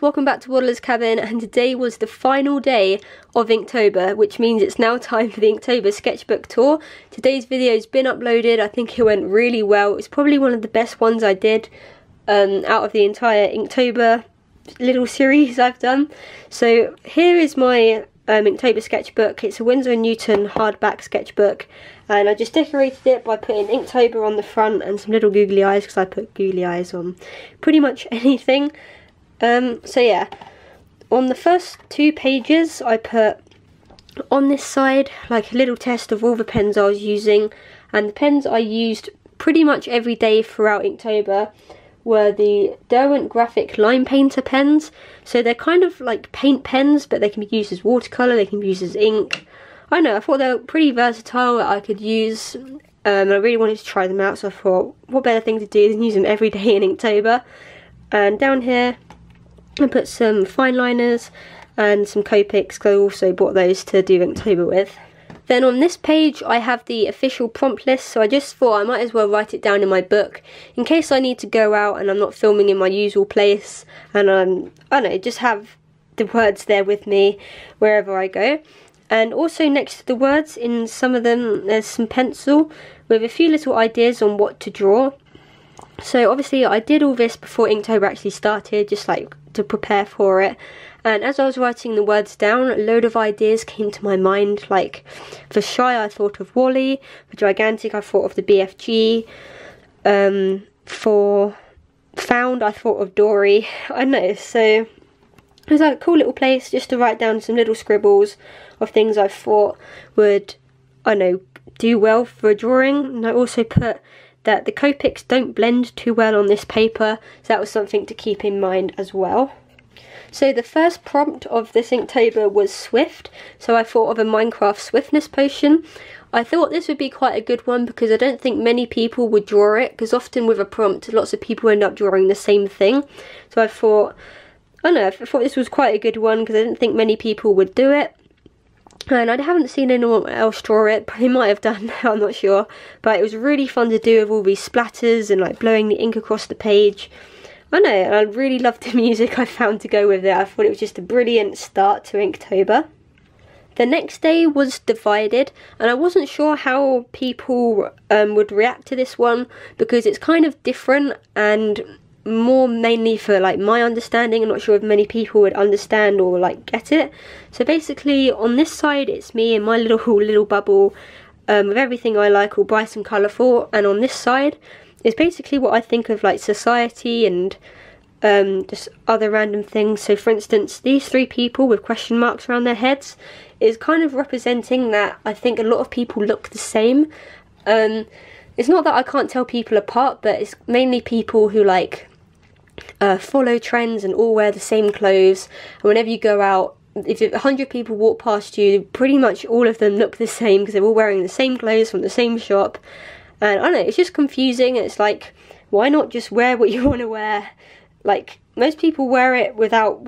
guys, welcome back to Waddler's Cabin, and today was the final day of Inktober, which means it's now time for the Inktober sketchbook tour. Today's video has been uploaded. I think it went really well. It's probably one of the best ones I did out of the entire Inktober little series I've done. So here is my Inktober sketchbook. It's a Winsor & Newton hardback sketchbook, and I just decorated it by putting Inktober on the front and some little googly eyes, because I put googly eyes on pretty much anything. So yeah, on the first 2 pages I put on this side like a little test of all the pens I was using, and the pens I used pretty much every day throughout Inktober were the Derwent Graphic Line Painter pens. So they're kind of like paint pens, but they can be used as watercolour, they can be used as ink. I don't know, I thought they were pretty versatile that I could use, and I really wanted to try them out, so I thought what better thing to do than use them every day in Inktober. And down here I put some fine liners and some Copics, because I also bought those to do Inktober with. Then on this page I have the official prompt list, so I just thought I might as well write it down in my book in case I need to go out and I'm not filming in my usual place, and I don't know, just have the words there with me wherever I go. And also next to the words, in some of them there's some pencil with a few little ideas on what to draw. So obviously I did all this before Inktober actually started, just like to prepare for it. And as I was writing the words down, a load of ideas came to my mind. Like for Shy I thought of Wally, for Gigantic I thought of the BFG, for Found I thought of Dory. I don't know, so it was like a cool little place just to write down some little scribbles of things I thought would, I don't know, do well for a drawing. And I also put that the Copics don't blend too well on this paper, so that was something to keep in mind as well. So the first prompt of this Inktober was Swift, so I thought of a Minecraft swiftness potion. I thought this would be quite a good one because I don't think many people would draw it, because often with a prompt lots of people end up drawing the same thing. So I thought, I don't know, I thought this was quite a good one because I didn't think many people would do it. And I haven't seen anyone else draw it, but they might have done, I'm not sure. But it was really fun to do with all these splatters and like blowing the ink across the page. I know, and I really loved the music I found to go with it. I thought it was just a brilliant start to Inktober. The next day was Divided, and I wasn't sure how people would react to this one because it's kind of different and more mainly for like my understanding. I'm not sure if many people would understand or like get it. So basically on this side it's me in my little bubble with everything I like, all bright and colourful, and on this side is basically what I think of like society and just other random things. So for instance, these 3 people with question marks around their heads is kind of representing that I think a lot of people look the same. It's not that I can't tell people apart, but it's mainly people who like follow trends and all wear the same clothes, and whenever you go out, if 100 people walk past you, pretty much all of them look the same because they're all wearing the same clothes from the same shop. And I don't know, it's just confusing. It's like, why not just wear what you want to wear? Like, most people wear it without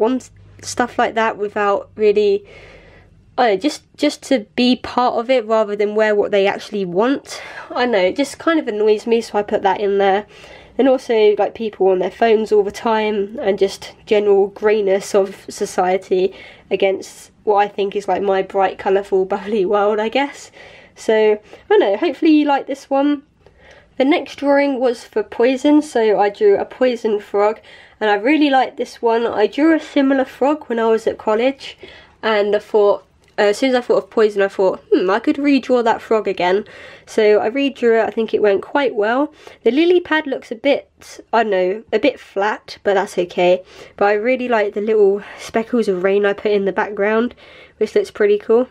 stuff like that, without really, I don't know, just to be part of it rather than wear what they actually want. I don't know, it just kind of annoys me, so I put that in there. And also like people on their phones all the time, and just general greyness of society against what I think is like my bright, colourful, bubbly world, I guess. So, I don't know, hopefully you like this one. The next drawing was for Poison, so I drew a poison frog, and I really liked this one. I drew a similar frog when I was at college, and I thought, as soon as I thought of Poison, I thought, I could redraw that frog again. So I redrew it. I think it went quite well. The lily pad looks a bit, I don't know, a bit flat, but that's okay. But I really like the little speckles of rain I put in the background, which looks pretty cool.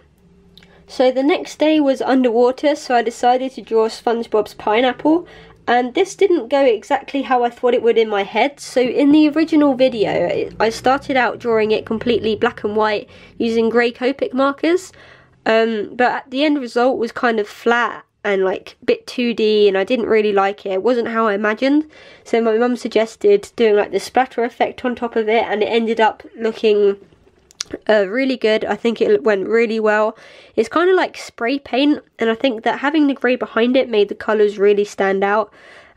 So the next day was Underwater, so I decided to draw SpongeBob's pineapple. And this didn't go exactly how I thought it would in my head. So in the original video, I started out drawing it completely black and white using grey Copic markers. But the end result was kind of flat and like a bit 2D, and I didn't really like it. It wasn't how I imagined. So my mum suggested doing like the splatter effect on top of it, and it ended up looking really good. I think it went really well. It's kind of like spray paint, and I think that having the grey behind it made the colours really stand out.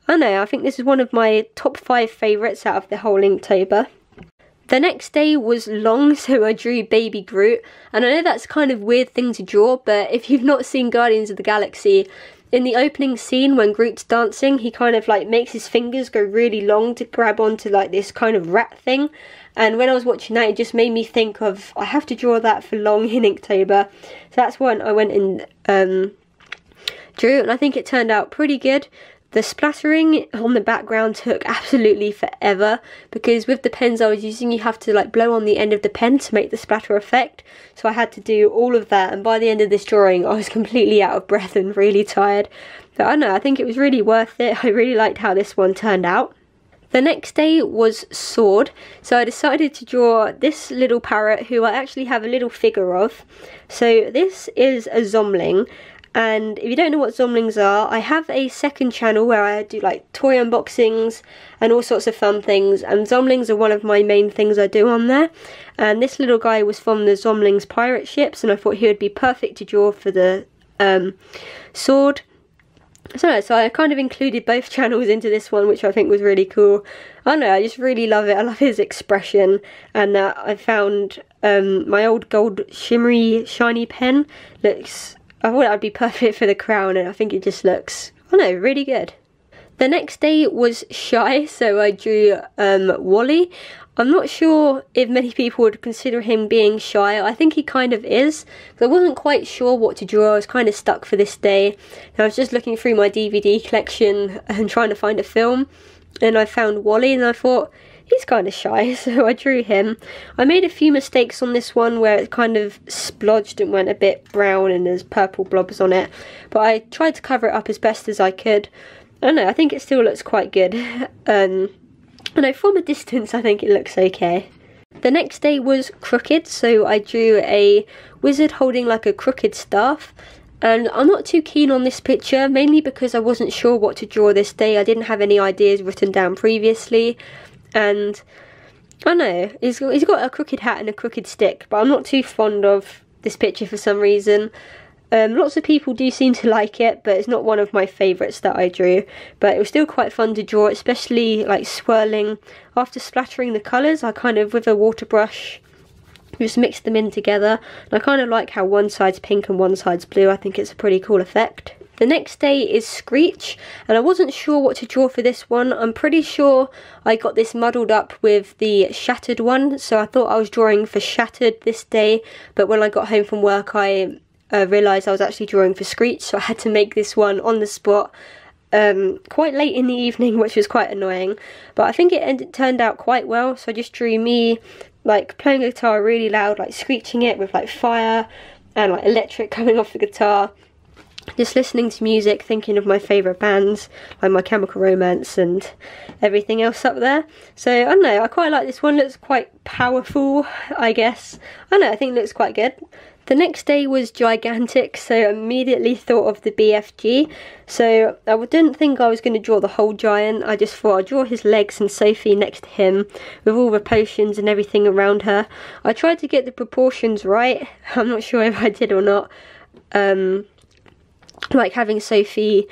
I don't know, I think this is one of my top 5 favourites out of the whole Inktober. The next day was long, so I drew Baby Groot, and I know that's kind of a weird thing to draw, but if you've not seen Guardians of the Galaxy, in the opening scene when Groot's dancing, he kind of like makes his fingers go really long to grab onto like this kind of rat thing, and when I was watching that, it just made me think of, I have to draw that for long in Inktober, so that's when I went and drew, and I think it turned out pretty good. The splattering on the background took absolutely forever because with the pens I was using, you have to like blow on the end of the pen to make the splatter effect. So I had to do all of that, and by the end of this drawing I was completely out of breath and really tired. But I don't know, I think it was really worth it. I really liked how this one turned out. The next day was Sword, so I decided to draw this little parrot who I actually have a little figure of. So this is a Zomling. And if you don't know what Zomlings are, I have a second channel where I do like toy unboxings and all sorts of fun things, and Zomlings are one of my main things I do on there. And this little guy was from the Zomlings pirate ships, and I thought he would be perfect to draw for the sword. So I kind of included both channels into this one, which I think was really cool. I don't know, I just really love it. I love his expression, and that I found my old gold shimmery shiny pen looks, I thought that would be perfect for the crown, and I think it just looks, I don't know, really good. The next day was Shy, so I drew Wally. I'm not sure if many people would consider him being shy. I think he kind of is, but I wasn't quite sure what to draw. I was kind of stuck for this day. And I was just looking through my DVD collection and trying to find a film, and I found Wally, and I thought, he's kind of shy, so I drew him. I made a few mistakes on this one where it kind of splodged and went a bit brown and there's purple blobs on it, but I tried to cover it up as best as I could. I don't know, I think it still looks quite good. I know from a distance I think it looks okay. The next day was Crooked, so I drew a wizard holding like a crooked staff. And I'm not too keen on this picture, mainly because I wasn't sure what to draw this day. I didn't have any ideas written down previously. And I don't know, he's got a crooked hat and a crooked stick, but I'm not too fond of this picture for some reason. Lots of people do seem to like it, but it's not one of my favourites that I drew. But it was still quite fun to draw, especially like swirling. After splattering the colours, I kind of, with a water brush, just mixed them in together. And I kind of like how one side's pink and one side's blue. I think it's a pretty cool effect. The next day is Screech, and I wasn't sure what to draw for this one. I'm pretty sure I got this muddled up with the Shattered one, so I thought I was drawing for Shattered this day, but when I got home from work I realised I was actually drawing for Screech, so I had to make this one on the spot quite late in the evening, which was quite annoying. But I think it turned out quite well, so I just drew me like playing a guitar really loud, like screeching it with like fire and like electric coming off the guitar. Just listening to music, thinking of my favourite bands, like My Chemical Romance and everything else up there. So, I don't know, I quite like this one. Looks quite powerful, I guess. I don't know, I think it looks quite good. The next day was Gigantic, so I immediately thought of the BFG. So, I didn't think I was going to draw the whole giant. I just thought I'd draw his legs and Sophie next to him, with all the potions and everything around her. I tried to get the proportions right. I'm not sure if I did or not. Like having Sophie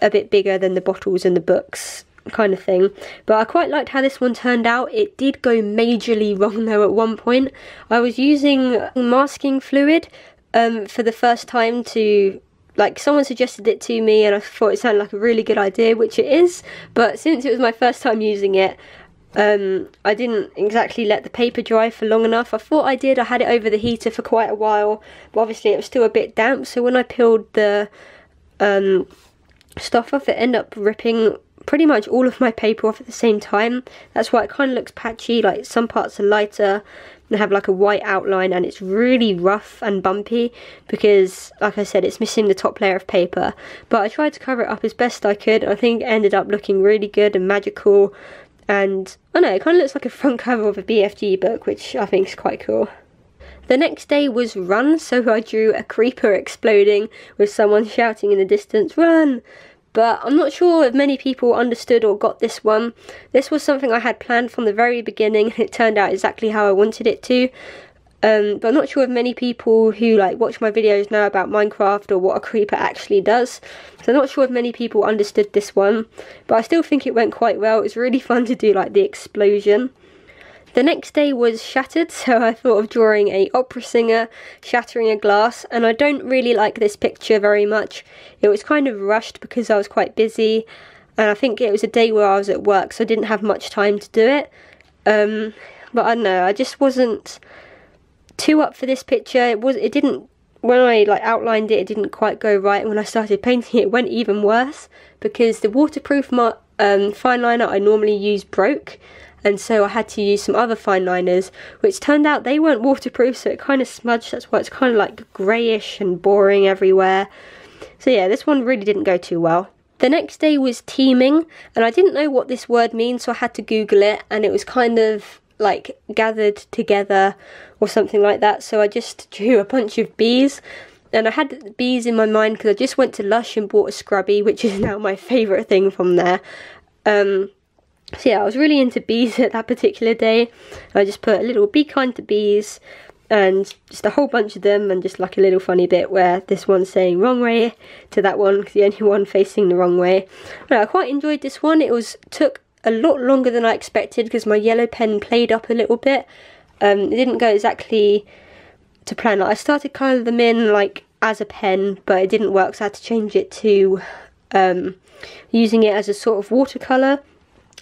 a bit bigger than the bottles and the books kind of thing. But I quite liked how this one turned out. It did go majorly wrong though at one point. I was using masking fluid for the first time to, like, someone suggested it to me and I thought it sounded like a really good idea, which it is, but since it was my first time using it, I didn't exactly let the paper dry for long enough. I thought I did. I had it over the heater for quite a while, but obviously it was still a bit damp, so when I peeled the stuff off, it ended up ripping pretty much all of my paper off at the same time. That's why it kind of looks patchy, like some parts are lighter and have like a white outline, and it's really rough and bumpy because, like I said, it's missing the top layer of paper. But I tried to cover it up as best I could. I think it ended up looking really good and magical. And, I don't know, it kind of looks like a front cover of a BFG book, which I think is quite cool. The next day was Run, so I drew a creeper exploding with someone shouting in the distance, "Run!" But I'm not sure if many people understood or got this one. This was something I had planned from the very beginning, and it turned out exactly how I wanted it to. But I'm not sure if many people who like watch my videos know about Minecraft or what a creeper actually does. So I'm not sure if many people understood this one, but I still think it went quite well. It was really fun to do like the explosion. The next day was shattered, so I thought of drawing a opera singer shattering a glass, and I don't really like this picture very much. It was kind of rushed because I was quite busy, and I think it was a day where I was at work, so I didn't have much time to do it. But I don't know, I just wasn't too up for this picture. It didn't, when I like outlined it, it didn't quite go right, and when I started painting it, it went even worse because the waterproof fine liner I normally use broke, and so I had to use some other fine liners, which turned out they weren't waterproof, so it kind of smudged. That's why it's kind of like greyish and boring everywhere. So yeah, this one really didn't go too well. The next day was teaming, and I didn't know what this word means, so I had to Google it, and it was kind of like gathered together or something like that. So I just drew a bunch of bees, and I had bees in my mind because I just went to Lush and bought a scrubby, which is now my favourite thing from there. So yeah, I was really into bees at that particular day. I just put a little "be kind to bees" and just a whole bunch of them, and just like a little funny bit where this one's saying wrong way to that one, because the only one facing the wrong way. But I quite enjoyed this one. It took a lot longer than I expected because my yellow pen played up a little bit. It didn't go exactly to plan. Like, I started colouring them in like as a pen, but it didn't work, so I had to change it to using it as a sort of watercolour.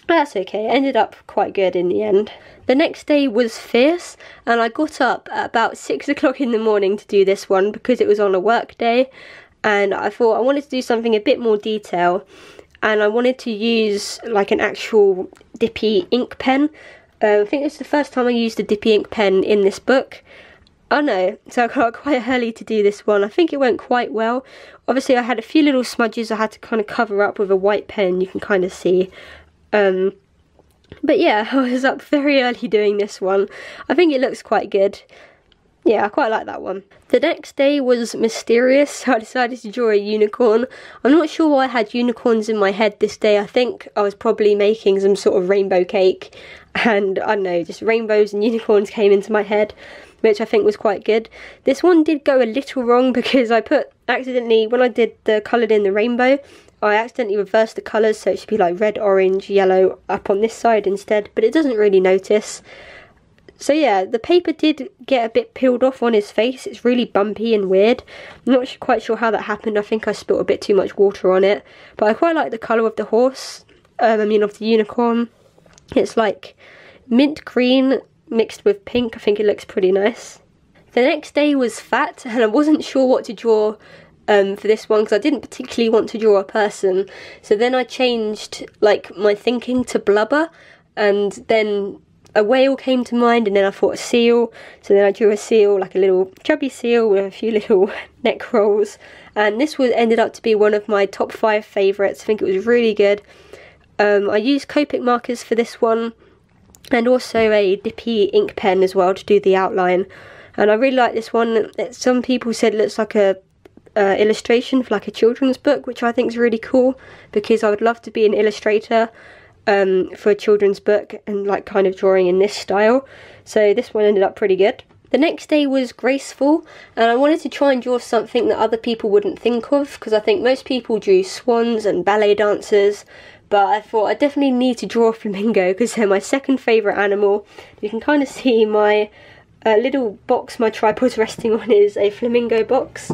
But that's okay, it ended up quite good in the end. The next day was fierce, and I got up at about 6 o'clock in the morning to do this one because it was on a work day, and I thought I wanted to do something a bit more detail, and I wanted to use like an actual dippy ink pen. I think it's the first time I used a dippy ink pen in this book. Oh no, so I got quite early to do this one. I think it went quite well. Obviously I had a few little smudges I had to kind of cover up with a white pen, you can kind of see. But yeah, I was up very early doing this one. I think it looks quite good. Yeah, I quite like that one. The next day was mysterious, so I decided to draw a unicorn. I'm not sure why I had unicorns in my head this day. I think I was probably making some sort of rainbow cake, and I don't know, just rainbows and unicorns came into my head, which I think was quite good. This one did go a little wrong because I put accidentally, when I did the coloured in the rainbow, I accidentally reversed the colours, so it should be like red, orange, yellow up on this side instead, but it doesn't really notice. So yeah, the paper did get a bit peeled off on his face. It's really bumpy and weird. I'm not quite sure how that happened. I think I spilt a bit too much water on it, but I quite like the colour of the horse, of the unicorn. It's like mint green mixed with pink. I think it looks pretty nice. The next day was fat, and I wasn't sure what to draw for this one because I didn't particularly want to draw a person. So then I changed like my thinking to blubber, and then a whale came to mind, and then I thought a seal. So then I drew a seal, like a little chubby seal with a few little neck rolls, and this ended up to be one of my top 5 favourites. I think it was really good. I used Copic markers for this one, and also a dippy ink pen as well to do the outline, and I really like this one. Some people said it looks like a illustration for like a children's book, which I think is really cool because I would love to be an illustrator for a children's book and like kind of drawing in this style. So this one ended up pretty good. The next day was graceful, and I wanted to try and draw something that other people wouldn't think of, because I think most people drew swans and ballet dancers, but I thought I definitely need to draw a flamingo because they're my second favourite animal. You can kind of see my little box my tripod's resting on is a flamingo box.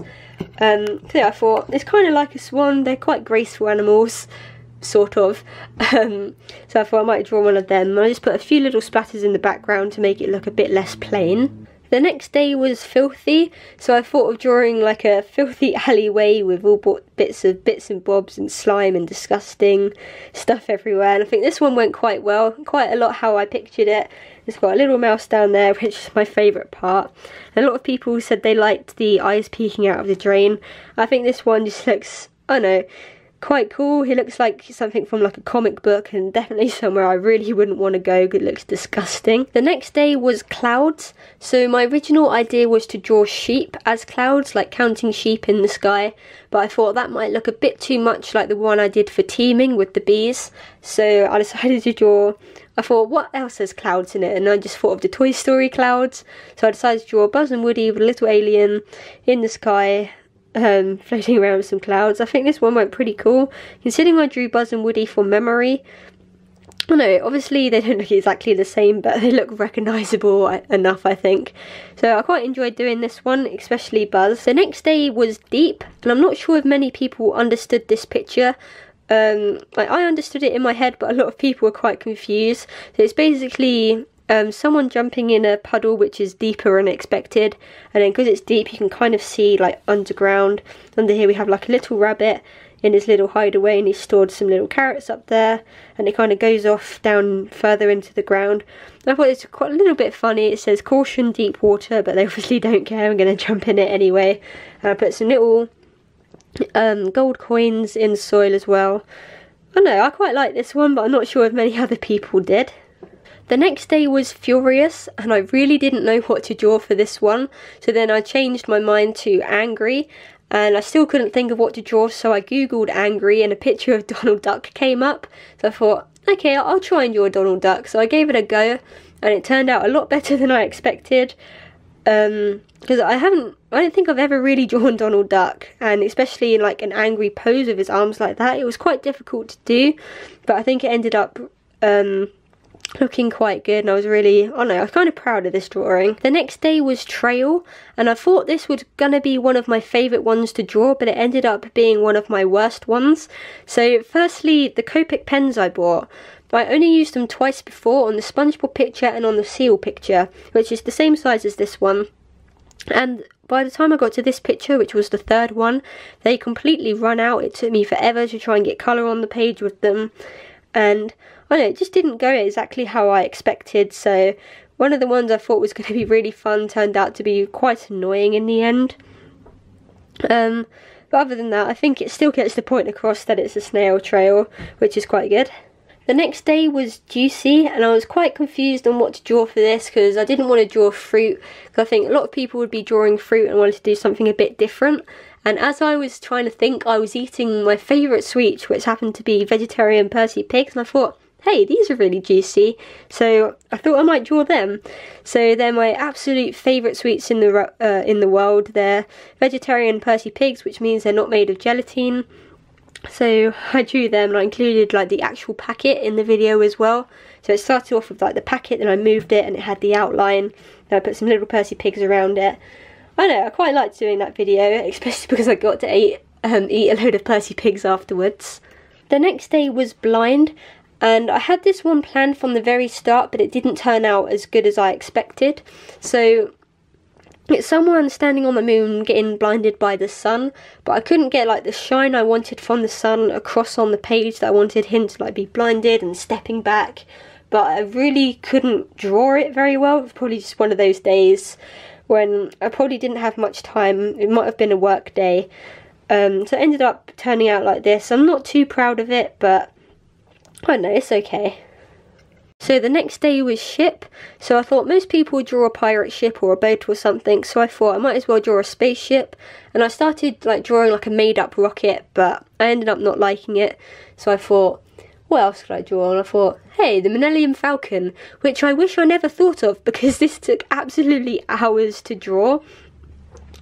So yeah, I thought it's kind of like a swan. They're quite graceful animals, sort of. So I thought I might draw one of them, and I just put a few little splatters in the background to make it look a bit less plain. The next day was filthy, so I thought of drawing like a filthy alleyway with all bits and bobs and slime and disgusting stuff everywhere, and I think this one went quite well, quite a lot how I pictured it. It's got a little mouse down there, which is my favourite part. And a lot of people said they liked the eyes peeking out of the drain. I think this one just looks, I don't know, quite cool. He looks like something from like a comic book, and definitely somewhere I really wouldn't want to go because it looks disgusting. The next day was clouds. So my original idea was to draw sheep as clouds, like counting sheep in the sky, but I thought that might look a bit too much like the one I did for teaming with the bees. So I decided to draw, I thought what else has clouds in it, and I just thought of the Toy Story clouds. So I decided to draw Buzz and Woody with a little alien in the sky, floating around with some clouds. I think this one went pretty cool. Considering I drew Buzz and Woody from memory, I know, obviously they don't look exactly the same, but they look recognisable enough, I think. So I quite enjoyed doing this one, especially Buzz. The next day was Deep, and I'm not sure if many people understood this picture. I understood it in my head, but a lot of people were quite confused. So it's basically someone jumping in a puddle which is deeper than expected, and then because it's deep you can kind of see like underground. Under here we have like a little rabbit in his little hideaway, and he's stored some little carrots up there, and it kind of goes off down further into the ground. And I thought it's quite a little bit funny. It says caution deep water, but they obviously don't care. I'm going to jump in it anyway. I put some little gold coins in soil as well. I know, I quite like this one, but I'm not sure if many other people did. The next day was Furious, and I really didn't know what to draw for this one, so then I changed my mind to Angry, and I still couldn't think of what to draw, so I googled Angry and a picture of Donald Duck came up. So I thought, okay, I'll try and draw Donald Duck. So I gave it a go, and it turned out a lot better than I expected. Because I don't think I've ever really drawn Donald Duck, and especially in like an angry pose with his arms like that, it was quite difficult to do, but I think it ended up looking quite good, and I was really, I don't know, I was kind of proud of this drawing. The next day was Trail, and I thought this was gonna be one of my favourite ones to draw, but it ended up being one of my worst ones. So firstly, the Copic pens I bought, I only used them twice before, on the SpongeBob picture and on the seal picture, which is the same size as this one. And by the time I got to this picture, which was the third one, they completely run out. It took me forever to try and get colour on the page with them, and I don't know, it just didn't go exactly how I expected. So one of the ones I thought was going to be really fun turned out to be quite annoying in the end. But other than that, I think it still gets the point across that it's a snail trail, which is quite good. The next day was Juicy, and I was quite confused on what to draw for this, because I didn't want to draw fruit, because I think a lot of people would be drawing fruit and wanted to do something a bit different. And as I was trying to think, I was eating my favourite sweets, which happened to be vegetarian Percy Pigs, and I thought, hey, these are really juicy, so I thought I might draw them. So they're my absolute favourite sweets in the world. They're vegetarian Percy Pigs, which means they're not made of gelatine. So I drew them, and I included like the actual packet in the video as well. So it started off with like the packet, then I moved it and it had the outline, then I put some little Percy Pigs around it. I know, I quite liked doing that video, especially because I got to eat a load of Percy Pigs afterwards. The next day was Blind, and I had this one planned from the very start, but it didn't turn out as good as I expected. So it's someone standing on the moon getting blinded by the sun, but I couldn't get like the shine I wanted from the sun across on the page that I wanted him to like be blinded and stepping back, but I really couldn't draw it very well. It was probably just one of those days when I probably didn't have much time. It might have been a work day, so it ended up turning out like this. I'm not too proud of it, but I don't know, it's okay. So the next day was Ship, so I thought most people would draw a pirate ship or a boat or something, so I thought I might as well draw a spaceship, and I started like drawing like a made up rocket, but I ended up not liking it, so I thought, what else could I draw? And I thought, hey, the Millennium Falcon, which I wish I never thought of, because this took absolutely hours to draw.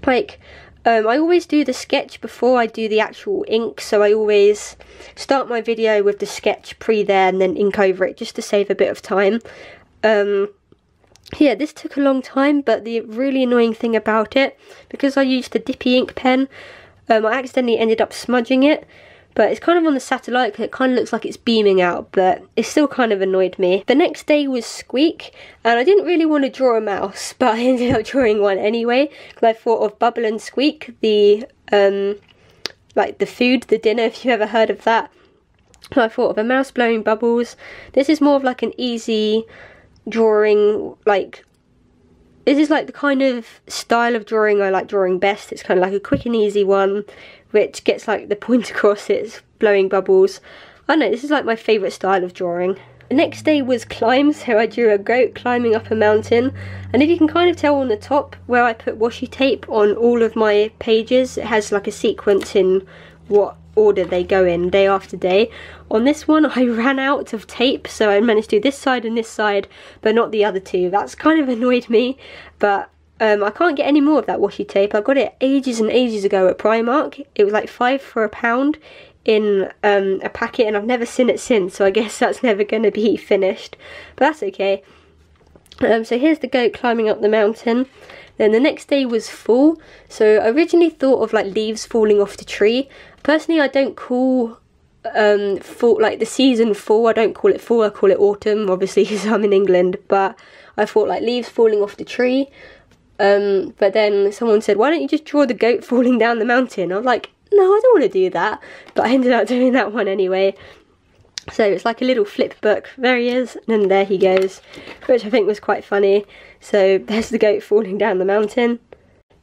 Like, I always do the sketch before I do the actual ink, so I always start my video with the sketch there and then ink over it, just to save a bit of time. Yeah, this took a long time, but the really annoying thing about it, because I used the dippy ink pen, I accidentally ended up smudging it. But it's kind of on the satellite, because it kind of looks like it's beaming out, but it still kind of annoyed me. The next day was Squeak, and I didn't really want to draw a mouse, but I ended up drawing one anyway, because I thought of Bubble and Squeak, the, like the food, the dinner, if you've ever heard of that. I thought of a mouse blowing bubbles. This is more of like an easy drawing, like, this is like the kind of style of drawing I like drawing best. It's kind of like a quick and easy one, which gets like the point across, it's blowing bubbles. I don't know, this is like my favourite style of drawing. The next day was Climb, so I drew a goat climbing up a mountain, and if you can kind of tell on the top where I put washi tape on all of my pages, it has like a sequence in what order they go in day after day. On this one I ran out of tape, so I managed to do this side and this side, but not the other two. That's kind of annoyed me, but I can't get any more of that washi tape. I got it ages and ages ago at Primark. It was like £5 for £1 in a packet, and I've never seen it since, so I guess that's never going to be finished, but that's okay. So here's the goat climbing up the mountain. Then the next day was fall, so I originally thought of like leaves falling off the tree. Personally, I don't call fall, like the season fall, I don't call it fall, I call it autumn, obviously because I'm in England, but I thought like leaves falling off the tree. But then someone said, why don't you just draw the goat falling down the mountain? I was like, no, I don't want to do that, but I ended up doing that one anyway. So it's like a little flip book. There he is, and then there he goes, which I think was quite funny. So there's the goat falling down the mountain.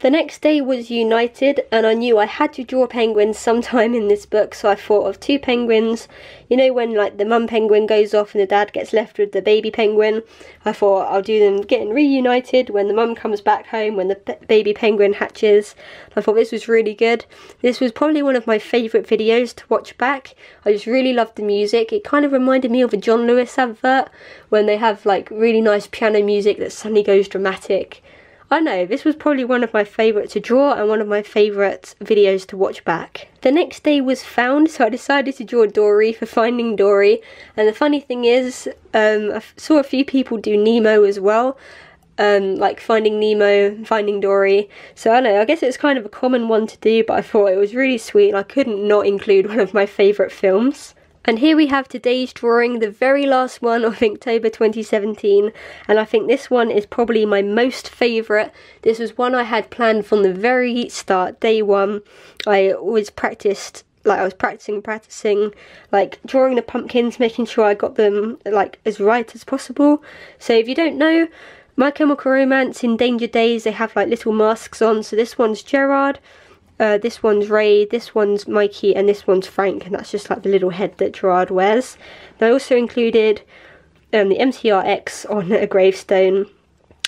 The next day was United, and I knew I had to draw penguins sometime in this book, so I thought of 2 penguins. You know when like the mum penguin goes off and the dad gets left with the baby penguin? I thought I'll do them getting reunited when the mum comes back home, when the baby penguin hatches. I thought this was really good. This was probably one of my favourite videos to watch back. I just really loved the music. It kind of reminded me of a John Lewis advert, when they have like really nice piano music that suddenly goes dramatic. I know, this was probably one of my favourite to draw and one of my favourite videos to watch back. The next day was found, so I decided to draw Dory for Finding Dory. And the funny thing is, I saw a few people do Nemo as well. Like Finding Nemo, Finding Dory. So I don't know, I guess it's kind of a common one to do, but I thought it was really sweet and I couldn't not include one of my favourite films. And here we have today's drawing, the very last one of Inktober 2017, and I think this one is probably my most favourite. This was one I had planned from the very start, day one. I always practiced, like I was practicing, like drawing the pumpkins, making sure I got them like as right as possible. So if you don't know, My Chemical Romance in Danger Days, they have like little masks on, so this one's Gerard. This one's Ray, this one's Mikey, and this one's Frank, and that's just like the little head that Gerard wears. And I also included the MTRX on a gravestone,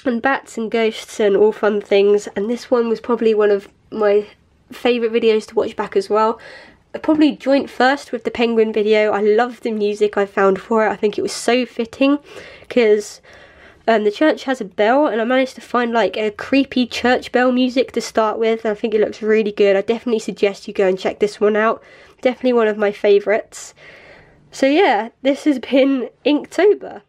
and bats and ghosts and all fun things, and this one was probably one of my favourite videos to watch back as well. Probably joint first with the penguin video. I love the music I found for it. I think it was so fitting, because the church has a bell, and I managed to find like a creepy church bell music to start with, and I think it looks really good. I definitely suggest you go and check this one out. Definitely one of my favourites. So yeah, this has been Inktober.